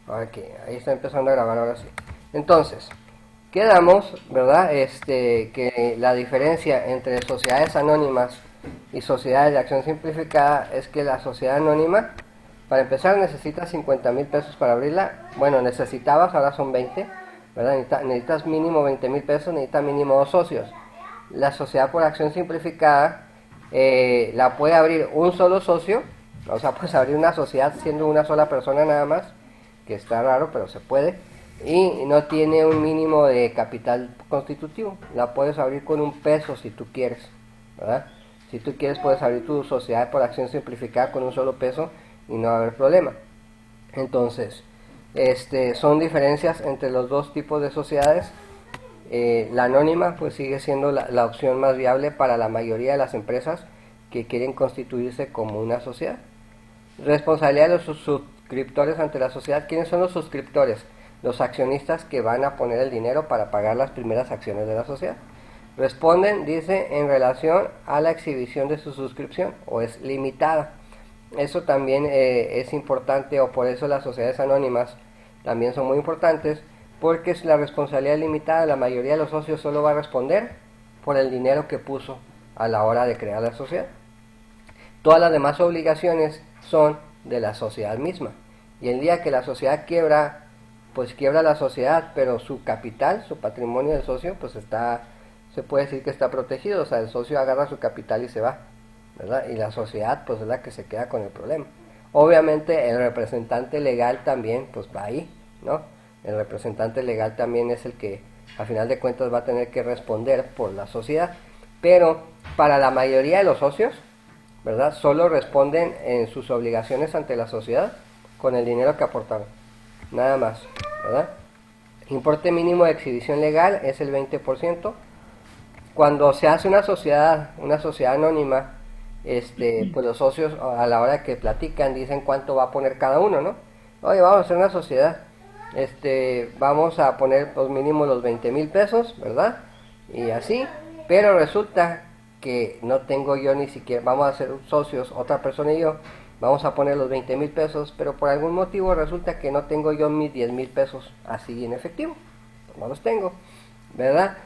Ok, ahí está empezando a grabar ahora sí. Entonces, quedamos, ¿verdad? Que la diferencia entre sociedades anónimas y sociedades de acción simplificada es que la sociedad anónima, para empezar, necesita 50,000 pesos para abrirla. Bueno, necesitabas, ahora son 20, ¿verdad? Necesitas mínimo 20,000 pesos, necesitas mínimo 2 socios. La sociedad por acción simplificada la puede abrir un solo socio, o sea, puedes abrir una sociedad siendo una sola persona nada más, que está raro, pero se puede, y no tiene un mínimo de capital constitutivo. La puedes abrir con 1 peso si tú quieres, ¿verdad? Si tú quieres puedes abrir tu sociedad por acción simplificada con un solo peso y no va a haber problema. Entonces, son diferencias entre los dos tipos de sociedades. La anónima pues sigue siendo la opción más viable para la mayoría de las empresas que quieren constituirse como una sociedad. Responsabilidad de los suscriptores ante la sociedad. ¿Quiénes son los suscriptores? Los accionistas que van a poner el dinero para pagar las primeras acciones de la sociedad. Responden, dice, en relación a la exhibición de su suscripción, o es limitada. Eso también es importante, o por eso las sociedades anónimas también son muy importantes, porque es la responsabilidad limitada. La mayoría de los socios solo va a responder por el dinero que puso a la hora de crear la sociedad. Todas las demás obligaciones son de la sociedad misma. Y el día que la sociedad quiebra, pues quiebra la sociedad, pero su capital, su patrimonio del socio, pues se puede decir que está protegido. O sea, el socio agarra su capital y se va, ¿verdad? Y la sociedad, pues es la que se queda con el problema. Obviamente el representante legal también, pues va ahí, ¿no? El representante legal también es el que, a final de cuentas, va a tener que responder por la sociedad. Pero para la mayoría de los socios, ¿verdad? Solo responden en sus obligaciones ante la sociedad con el dinero que aportaron. Nada más, ¿verdad? Importe mínimo de exhibición legal es el 20%. Cuando se hace una sociedad anónima, pues los socios a la hora que platican dicen cuánto va a poner cada uno, ¿no? Oye, vamos a hacer una sociedad, vamos a poner pues mínimo los 20,000 pesos, ¿verdad? Y así, pero resulta que no tengo yo ni siquiera, vamos a ser socios, otra persona y yo, vamos a poner los 20,000 pesos, pero por algún motivo resulta que no tengo yo mis 10,000 pesos así en efectivo, pues no los tengo, ¿verdad?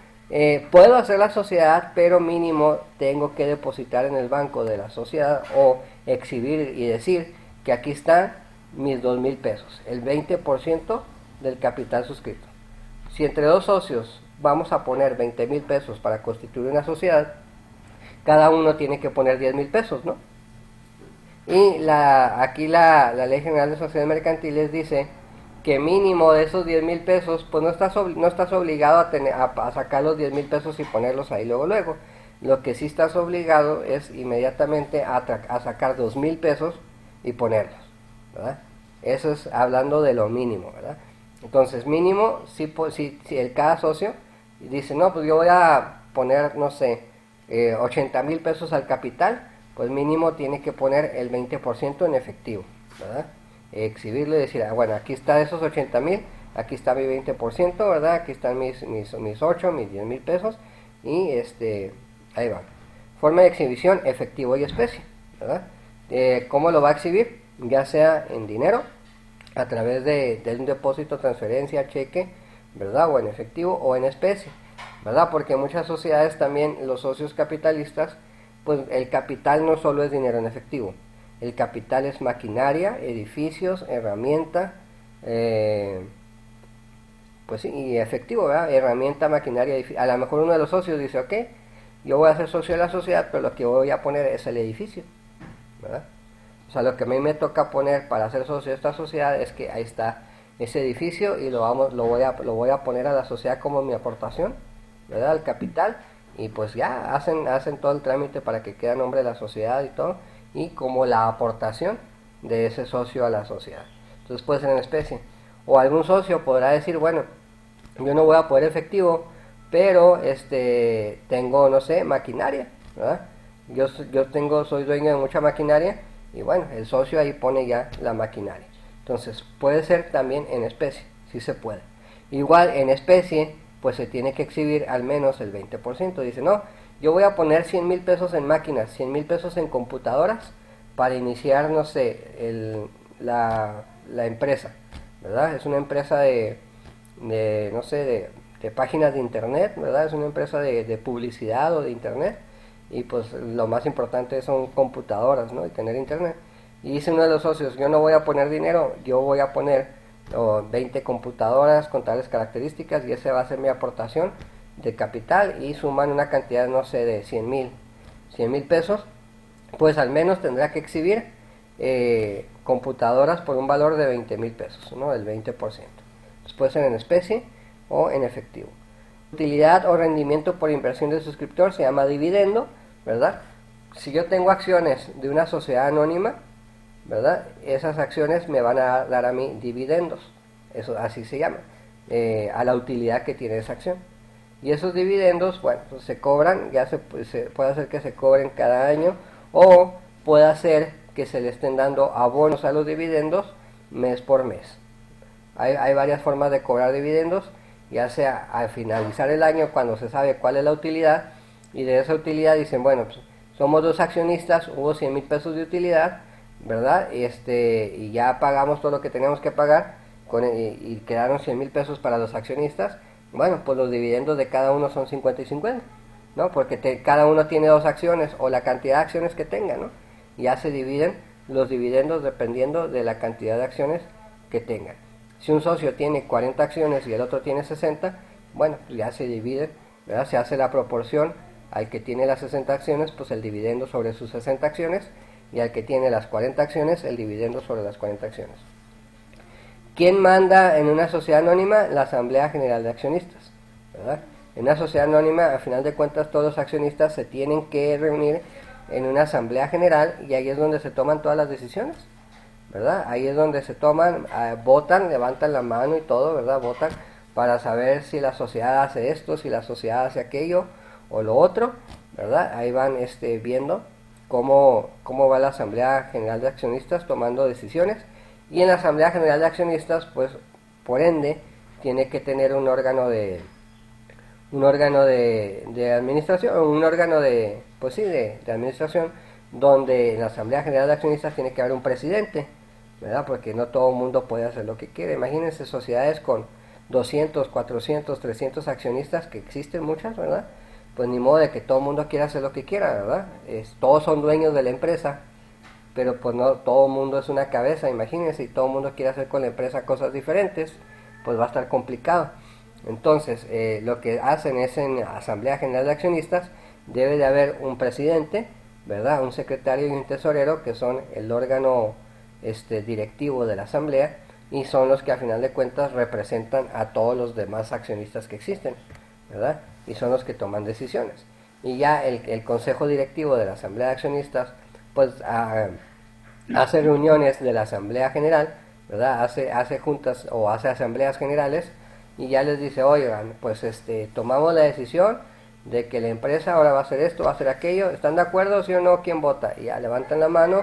Puedo hacer la sociedad, pero mínimo tengo que depositar en el banco de la sociedad o exhibir y decir que aquí están mis 2,000 pesos, el 20% del capital suscrito. Si entre dos socios vamos a poner 20,000 pesos para constituir una sociedad, cada uno tiene que poner 10,000 pesos, ¿no? Y aquí la Ley General de Sociedades Mercantiles dice que mínimo de esos 10,000 pesos, pues no estás obligado a sacar los 10,000 pesos y ponerlos ahí luego. Lo que sí estás obligado es inmediatamente a sacar 2,000 pesos y ponerlos, ¿verdad? Eso es hablando de lo mínimo, ¿verdad? Entonces, mínimo, si cada socio dice, no, pues yo voy a poner, no sé, 80,000 pesos al capital, pues mínimo tiene que poner el 20% en efectivo, ¿verdad? Exhibirlo y decir, bueno, aquí está esos 80,000, aquí está mi 20%, ¿verdad? Aquí están mis 8, mis 10,000 pesos, y ahí va. Forma de exhibición, efectivo y especie, ¿verdad? ¿Cómo lo va a exhibir? Ya sea en dinero, a través de un depósito, transferencia, cheque, ¿verdad? O en efectivo o en especie, ¿verdad? Porque en muchas sociedades también los socios capitalistas, pues el capital no solo es dinero en efectivo, el capital es maquinaria, edificios, herramienta, pues sí, y efectivo, ¿verdad? Herramienta, maquinaria, edificio. A lo mejor uno de los socios dice, ok, yo voy a ser socio de la sociedad, pero lo que voy a poner es el edificio, ¿verdad? O sea, lo que a mí me toca poner para ser socio de esta sociedad es que ahí está ese edificio y lo voy a poner a la sociedad como mi aportación, ¿verdad? Al capital, y pues ya hacen todo el trámite para que quede a nombre de la sociedad y todo, y como la aportación de ese socio a la sociedad. Entonces puede ser en especie. O algún socio podrá decir, bueno, yo no voy a poder efectivo, pero tengo, no sé, maquinaria, ¿verdad? Soy dueño de mucha maquinaria, y bueno, el socio ahí pone ya la maquinaria. Entonces puede ser también en especie, sí se puede. Igual en especie, pues se tiene que exhibir al menos el 20%. Dice, no, yo voy a poner 100,000 pesos en máquinas, 100,000 pesos en computadoras para iniciar, no sé, la empresa, ¿verdad? Es una empresa no sé, de páginas de internet, ¿verdad? Es una empresa de publicidad o de internet, y pues lo más importante son computadoras, ¿no? Y tener internet. Y dice uno de los socios, yo no voy a poner dinero, yo voy a poner 20 computadoras con tales características, y esa va a ser mi aportación de capital, y suman una cantidad, no sé, de 100,000 pesos, pues al menos tendrá que exhibir computadoras por un valor de 20,000 pesos, ¿no? El 20%. Entonces puede ser en especie o en efectivo. Utilidad o rendimiento por inversión del suscriptor se llama dividendo, ¿verdad? Si yo tengo acciones de una sociedad anónima, ¿verdad? Esas acciones me van a dar a mí dividendos, eso así se llama, a la utilidad que tiene esa acción. Y esos dividendos, bueno, pues se cobran, se puede hacer que se cobren cada año, o puede hacer que se le estén dando abonos a los dividendos mes por mes. Hay varias formas de cobrar dividendos, ya sea al finalizar el año cuando se sabe cuál es la utilidad, y de esa utilidad dicen, bueno, pues somos 2 accionistas, hubo 100,000 pesos de utilidad, ¿verdad? Y ya pagamos todo lo que teníamos que pagar, y quedaron 100,000 pesos para los accionistas. Bueno, pues los dividendos de cada uno son 50 y 50, ¿no? Porque cada uno tiene 2 acciones, o la cantidad de acciones que tenga, ¿no? Ya se dividen los dividendos dependiendo de la cantidad de acciones que tengan. Si un socio tiene 40 acciones y el otro tiene 60, bueno, pues ya se divide, ¿verdad? Se hace la proporción al que tiene las 60 acciones, pues el dividendo sobre sus 60 acciones, y al que tiene las 40 acciones, el dividendo sobre las 40 acciones. ¿Quién manda en una sociedad anónima? La Asamblea General de Accionistas, ¿verdad? En una sociedad anónima, a final de cuentas, todos los accionistas se tienen que reunir en una asamblea general, y ahí es donde se toman todas las decisiones, ¿verdad? Ahí es donde se toman, votan, levantan la mano y todo, ¿verdad? Votan para saber si la sociedad hace esto, si la sociedad hace aquello o lo otro, ¿verdad? Ahí van viendo cómo va la Asamblea General de Accionistas tomando decisiones. Y en la Asamblea General de Accionistas, pues, por ende, tiene que tener un órgano de administración, un órgano pues sí, de administración, donde en la Asamblea General de Accionistas tiene que haber un presidente, ¿verdad? Porque no todo el mundo puede hacer lo que quiere. Imagínense sociedades con 200, 400, 300 accionistas, que existen muchas, ¿verdad? Pues ni modo de que todo el mundo quiera hacer lo que quiera, ¿verdad? Todos son dueños de la empresa, pero pues no todo el mundo es una cabeza. Imagínense, si todo el mundo quiere hacer con la empresa cosas diferentes, pues va a estar complicado. Entonces, lo que hacen es, en la Asamblea General de Accionistas debe de haber un presidente, ¿verdad? Un secretario y un tesorero, que son el órgano directivo de la asamblea, y son los que a final de cuentas representan a todos los demás accionistas que existen, ¿verdad? Y son los que toman decisiones. Y ya el consejo directivo de la Asamblea de Accionistas, pues hace reuniones de la Asamblea General, ¿verdad? Hace juntas o hace asambleas generales, y ya les dice, oigan, pues tomamos la decisión de que la empresa ahora va a hacer esto, va a hacer aquello, ¿están de acuerdo, sí o no? ¿Quién vota? Y ya levantan la mano,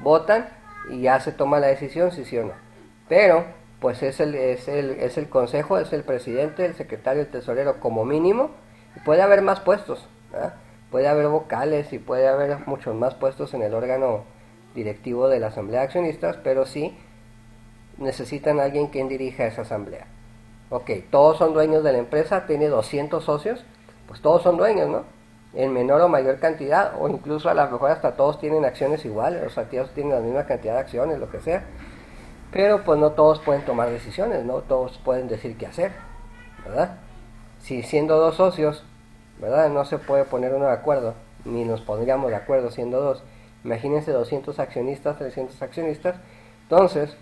votan, y ya se toma la decisión, si sí o no. Pero pues es el consejo, es el presidente, el secretario, el tesorero como mínimo, y puede haber más puestos, ¿verdad? Puede haber vocales, y puede haber muchos más puestos en el órgano directivo de la Asamblea de Accionistas, pero sí necesitan a alguien quien dirija esa asamblea. Ok, todos son dueños de la empresa, tiene 200 socios, pues todos son dueños, ¿no? En menor o mayor cantidad, o incluso a lo mejor hasta todos tienen acciones iguales, o sea, todos tienen la misma cantidad de acciones, lo que sea, pero pues no todos pueden tomar decisiones, no todos pueden decir qué hacer, ¿verdad? Si siendo 2 socios, ¿verdad? No se puede poner uno de acuerdo, ni nos pondríamos de acuerdo siendo 2. Imagínense 200 accionistas, 300 accionistas. Entonces,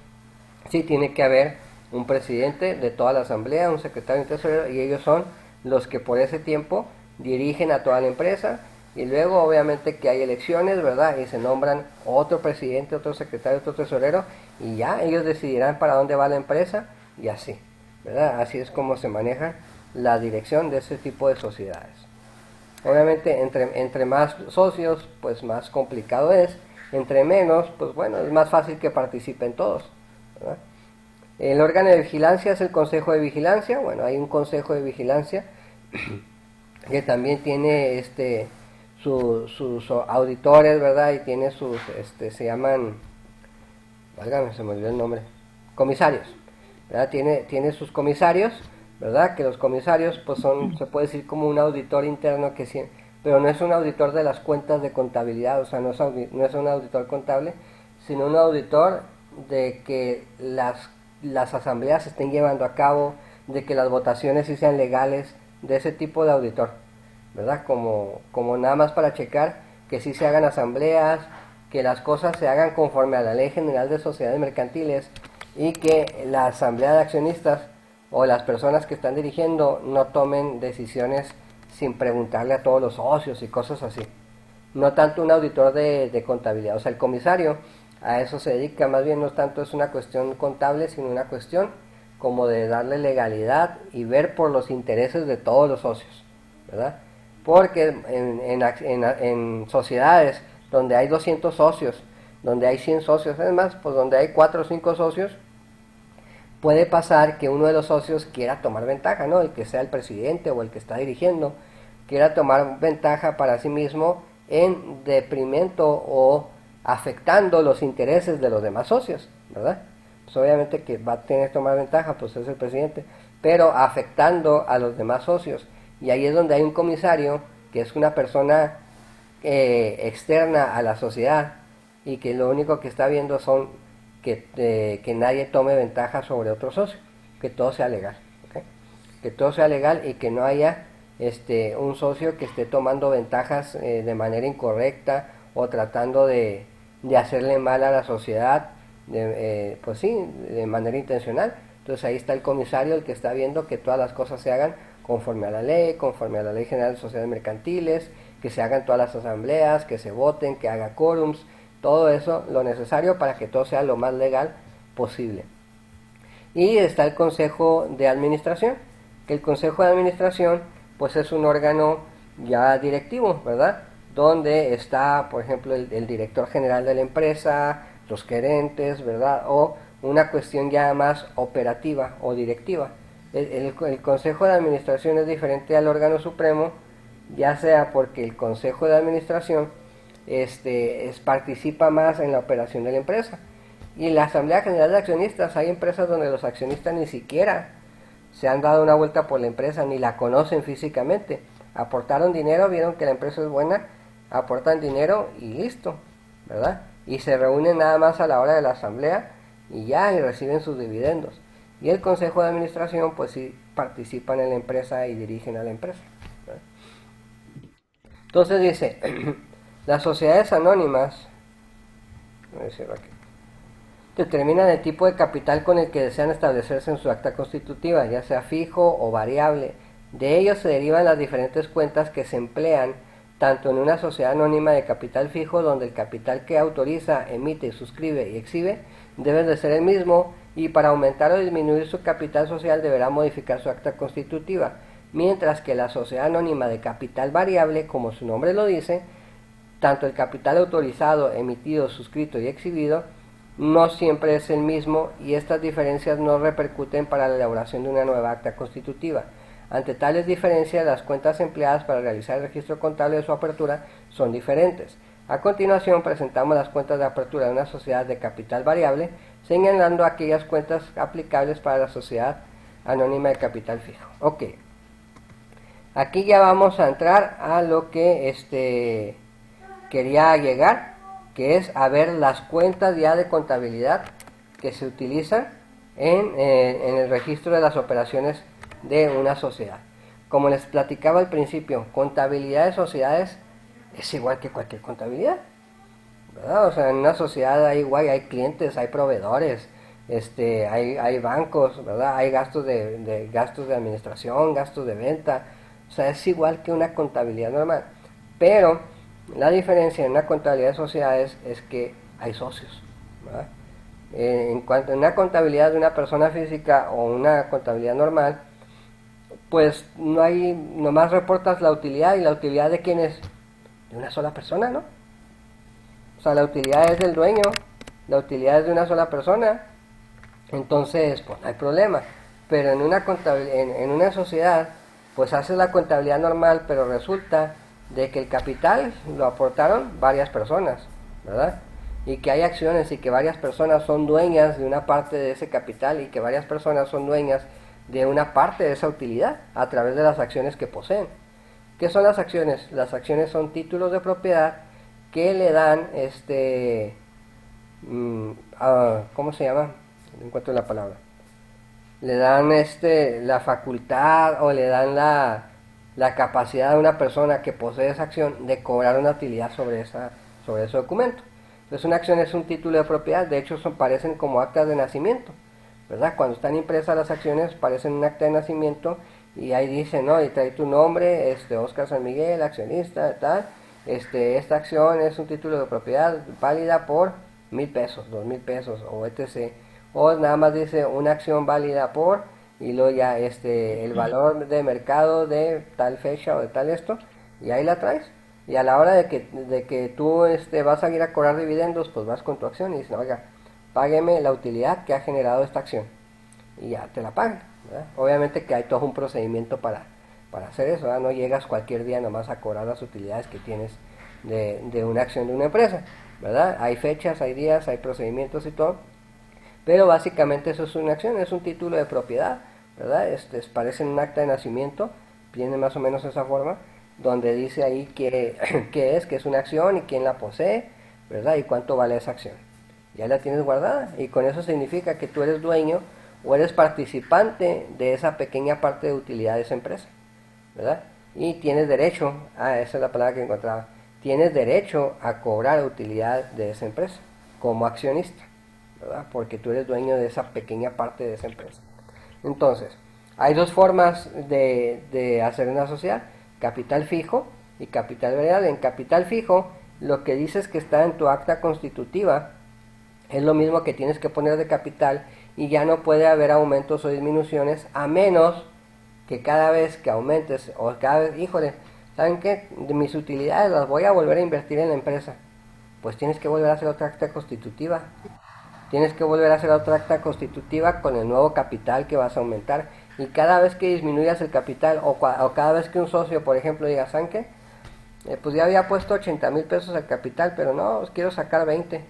sí tiene que haber un presidente de toda la asamblea, un secretario y tesorero, y ellos son los que por ese tiempo dirigen a toda la empresa. Y luego obviamente que hay elecciones, ¿verdad? Y se nombran otro presidente, otro secretario, otro tesorero, y ya ellos decidirán para dónde va la empresa, y así, ¿verdad? Así es como se maneja la dirección de ese tipo de sociedades. Obviamente entre más socios, pues más complicado es. Entre menos, pues bueno, es más fácil que participen todos, ¿verdad? El órgano de vigilancia es el Consejo de Vigilancia. Bueno, hay un Consejo de Vigilancia que también tiene sus auditores, ¿verdad? Y tiene sus, se llaman, válgame, se me olvidó el nombre, comisarios. ¿verdad? Tiene sus comisarios, ¿verdad? Que los comisarios pues son, se puede decir como un auditor interno pero no es un auditor de las cuentas de contabilidad, o sea, no es un auditor contable, sino un auditor de que las asambleas se estén llevando a cabo, de que las votaciones sí sean legales, de ese tipo de auditor, ¿verdad? Como nada más para checar que sí se hagan asambleas, que las cosas se hagan conforme a la Ley General de Sociedades Mercantiles y que la asamblea de accionistas o las personas que están dirigiendo no tomen decisiones sin preguntarle a todos los socios y cosas así. No tanto un auditor de contabilidad, o sea, el comisario a eso se dedica, más bien no tanto es una cuestión contable, sino una cuestión como de darle legalidad y ver por los intereses de todos los socios, ¿verdad? Porque en sociedades donde hay 200 socios, donde hay 100 socios, además, pues donde hay 4 o 5 socios, puede pasar que uno de los socios quiera tomar ventaja, ¿no? El que sea el presidente o el que está dirigiendo, quiera tomar ventaja para sí mismo en detrimento o afectando los intereses de los demás socios, ¿verdad? Pues obviamente que va a tener que tomar ventaja, pues es el presidente, pero afectando a los demás socios. Y ahí es donde hay un comisario, que es una persona externa a la sociedad, y que lo único que está viendo son que nadie tome ventaja sobre otro socio, que todo sea legal, ¿okay? Que todo sea legal y que no haya un socio que esté tomando ventajas de manera incorrecta o tratando de hacerle mal a la sociedad, pues sí, de manera intencional. Entonces ahí está el comisario, el que está viendo que todas las cosas se hagan conforme a la ley, conforme a la Ley General de Sociedades Mercantiles, que se hagan todas las asambleas, que se voten, que haga quórums, todo eso, lo necesario para que todo sea lo más legal posible. Y está el Consejo de Administración, que el Consejo de Administración pues es un órgano ya directivo, ¿verdad? Donde está, por ejemplo, el director general de la empresa, los gerentes, ¿verdad? O una cuestión ya más operativa o directiva. El Consejo de Administración es diferente al órgano supremo, ya sea porque el Consejo de Administración participa más en la operación de la empresa. Y en la Asamblea General de Accionistas hay empresas donde los accionistas ni siquiera se han dado una vuelta por la empresa, ni la conocen físicamente. Aportaron dinero, vieron que la empresa es buena, aportan dinero y listo, ¿verdad? Y se reúnen nada más a la hora de la asamblea y ya, y reciben sus dividendos. Y el Consejo de Administración pues sí participan en la empresa y dirigen a la empresa, ¿verdad? Entonces dice, las sociedades anónimas, voy a decirlo aquí, determinan el tipo de capital con el que desean establecerse en su acta constitutiva, ya sea fijo o variable. De ellos se derivan las diferentes cuentas que se emplean tanto en una sociedad anónima de capital fijo, donde el capital que autoriza, emite, suscribe y exhibe debe de ser el mismo, y para aumentar o disminuir su capital social deberá modificar su acta constitutiva, mientras que la sociedad anónima de capital variable, como su nombre lo dice, tanto el capital autorizado, emitido, suscrito y exhibido no siempre es el mismo, y estas diferencias no repercuten para la elaboración de una nueva acta constitutiva. Ante tales diferencias, las cuentas empleadas para realizar el registro contable de su apertura son diferentes. A continuación, presentamos las cuentas de apertura de una sociedad de capital variable, señalando aquellas cuentas aplicables para la sociedad anónima de capital fijo. Ok. Aquí ya vamos a entrar a lo que quería llegar, que es a ver las cuentas ya de contabilidad que se utilizan en el registro de las operaciones de una sociedad. Como les platicaba al principio, contabilidad de sociedades es igual que cualquier contabilidad, ¿verdad? O sea, en una sociedad hay clientes, hay proveedores, hay bancos, ¿verdad? Hay gastos gastos de administración, gastos de venta. O sea, es igual que una contabilidad normal, pero la diferencia en una contabilidad de sociedades es que hay socios, ¿verdad? En cuanto a una contabilidad de una persona física o una contabilidad normal, pues no hay, nomás reportas la utilidad, y la utilidad de quién es, de una sola persona, ¿no? O sea, la utilidad es del dueño, la utilidad es de una sola persona, entonces pues no hay problema. Pero en una sociedad, pues haces la contabilidad normal, pero resulta de que el capital lo aportaron varias personas, ¿verdad? y que hay acciones y que varias personas son dueñas de una parte de ese capital y que varias personas son dueñas de una parte de esa utilidad a través de las acciones que poseen. ¿Qué son las acciones? Las acciones son títulos de propiedad que le dan ¿cómo se llama? No encuentro la palabra. Le dan la facultad o le dan la capacidad a una persona que posee esa acción de cobrar una utilidad sobre ese documento. Entonces una acción es un título de propiedad, de hecho parecen como actas de nacimiento, ¿verdad? Cuando están impresas las acciones parecen un acta de nacimiento y ahí dice, ¿no? Y trae tu nombre, Oscar San Miguel, accionista, tal, esta acción es un título de propiedad válida por 1,000 pesos, 2,000 pesos o etc. O nada más dice una acción válida por, y luego ya el valor de mercado de tal fecha o de tal esto, y ahí la traes. Y a la hora de que tú vas a ir a cobrar dividendos, pues vas con tu acción y dices, oiga, págueme la utilidad que ha generado esta acción. Y ya te la pagan, ¿verdad? Obviamente que hay todo un procedimiento para hacer eso, ¿verdad? No llegas cualquier día nomás a cobrar las utilidades que tienes de una acción de una empresa, ¿verdad? Hay fechas, hay días, hay procedimientos y todo. Pero básicamente eso es una acción, es un título de propiedad, ¿verdad? Parece un acta de nacimiento, tiene más o menos esa forma, donde dice ahí que es una acción y quién la posee, ¿verdad? Y cuánto vale esa acción. Ya la tienes guardada y con eso significa que tú eres dueño o eres participante de esa pequeña parte de utilidad de esa empresa, ¿verdad? Y tienes derecho, esa es la palabra que encontraba, tienes derecho a cobrar utilidad de esa empresa como accionista, ¿verdad? Porque tú eres dueño de esa pequeña parte de esa empresa. Entonces, hay dos formas de hacer una sociedad, capital fijo y capital variable. En capital fijo, lo que dices que está en tu acta constitutiva es lo mismo que tienes que poner de capital y ya no puede haber aumentos o disminuciones a menos que cada vez que aumentes o cada vez, híjole, ¿saben qué? De mis utilidades las voy a volver a invertir en la empresa. Pues tienes que volver a hacer otra acta constitutiva. Tienes que volver a hacer otra acta constitutiva con el nuevo capital que vas a aumentar. Y cada vez que disminuyas el capital o cada vez que un socio, por ejemplo, diga, ¿saben qué? Pues ya había puesto 80,000 pesos al capital, pero no, quiero sacar 20.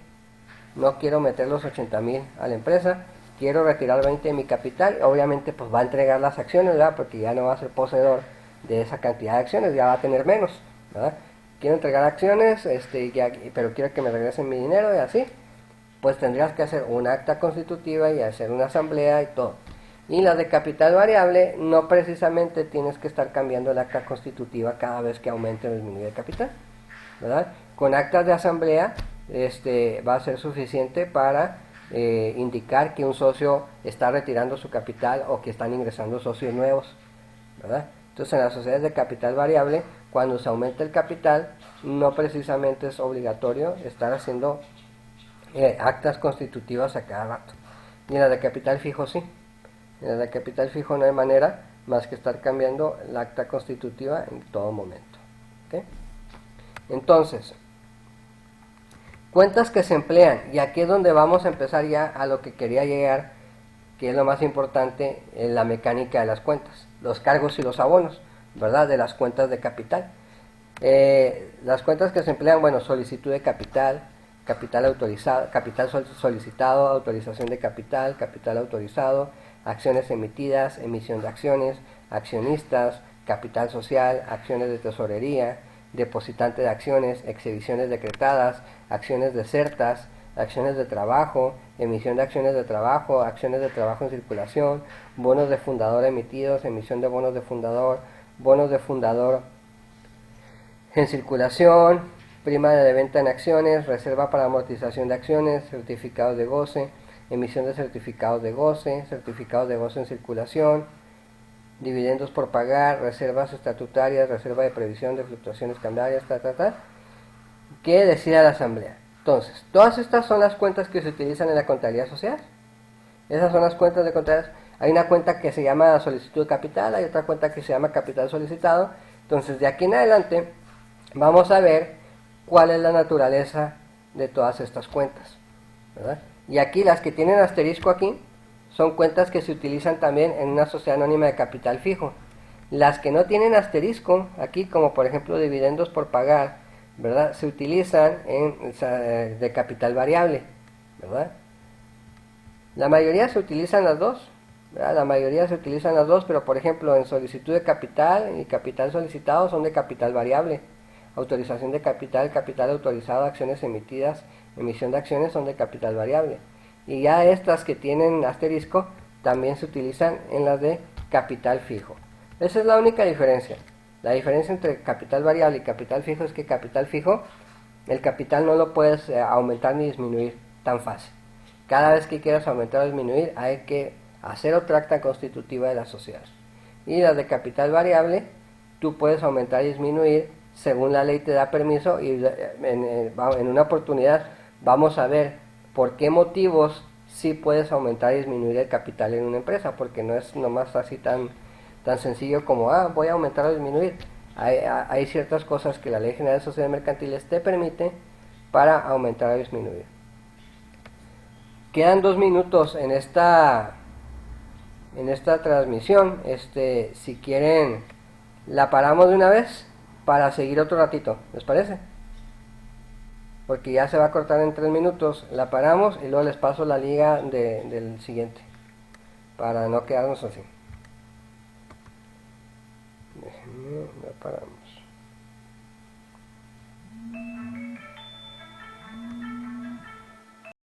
No quiero meter los 80,000 a la empresa, quiero retirar 20 de mi capital. Obviamente pues va a entregar las acciones, ¿verdad? Porque ya no va a ser poseedor de esa cantidad de acciones, ya va a tener menos, ¿verdad? Quiero entregar acciones, pero quiero que me regresen mi dinero y así. Pues tendrías que hacer una acta constitutiva y hacer una asamblea y todo. Y las de capital variable, no precisamente tienes que estar cambiando la acta constitutiva cada vez que aumente o disminuye el capital, ¿verdad? Con actas de asamblea va a ser suficiente para indicar que un socio está retirando su capital o que están ingresando socios nuevos, ¿verdad? Entonces en las sociedades de capital variable, cuando se aumenta el capital, no precisamente es obligatorio estar haciendo actas constitutivas a cada rato. Y en la de capital fijo sí. En la de capital fijo no hay manera más que estar cambiando la acta constitutiva en todo momento. ¿Okay? Entonces, cuentas que se emplean, y aquí es donde vamos a empezar ya a lo que quería llegar, que es lo más importante en la mecánica de las cuentas, los cargos y los abonos, ¿verdad? De las cuentas de capital. Las cuentas que se emplean, bueno, solicitud de capital, capital autorizado, capital solicitado, autorización de capital, capital autorizado, acciones emitidas, emisión de acciones, accionistas, capital social, acciones de tesorería, depositante de acciones, exhibiciones decretadas, acciones desertas, acciones de trabajo, emisión de acciones de trabajo en circulación, bonos de fundador emitidos, emisión de bonos de fundador en circulación, prima de venta en acciones, reserva para amortización de acciones, certificados de goce, emisión de certificados de goce en circulación, dividendos por pagar, reservas estatutarias, reserva de previsión de fluctuaciones cambiarias, que decida la asamblea. Entonces, todas estas son las cuentas que se utilizan en la contabilidad social. Esas son las cuentas de contabilidad. Hay una cuenta que se llama solicitud de capital, hay otra cuenta que se llama capital solicitado. Entonces, de aquí en adelante, vamos a ver cuál es la naturaleza de todas estas cuentas, ¿verdad? Y aquí las que tienen asterisco aquí son cuentas que se utilizan también en una sociedad anónima de capital fijo. Las que no tienen asterisco aquí, como por ejemplo dividendos por pagar, ¿verdad?, se utilizan de capital variable, ¿verdad? La mayoría se utilizan las dos, ¿verdad? La mayoría se utilizan las dos, pero por ejemplo en solicitud de capital y capital solicitado son de capital variable. Autorización de capital, capital autorizado, acciones emitidas, emisión de acciones son de capital variable. Y ya estas que tienen asterisco también se utilizan en las de capital fijo. Esa es la única diferencia. La diferencia entre capital variable y capital fijo es que capital fijo, el capital no lo puedes aumentar ni disminuir tan fácil. Cada vez que quieras aumentar o disminuir hay que hacer otra acta constitutiva de la sociedad. Y las de capital variable, tú puedes aumentar y disminuir según la ley te da permiso, y en una oportunidad vamos a ver por qué motivos sí puedes aumentar y disminuir el capital en una empresa, porque no es nomás así tan sencillo como, voy a aumentar o disminuir. Hay ciertas cosas que la Ley General de Sociedades Mercantiles te permite para aumentar o disminuir. Quedan 2 minutos en esta transmisión. Si quieren, la paramos de una vez para seguir otro ratito, ¿les parece? Porque ya se va a cortar en 3 minutos. La paramos y luego les paso la liga del siguiente, para no quedarnos así. La paramos.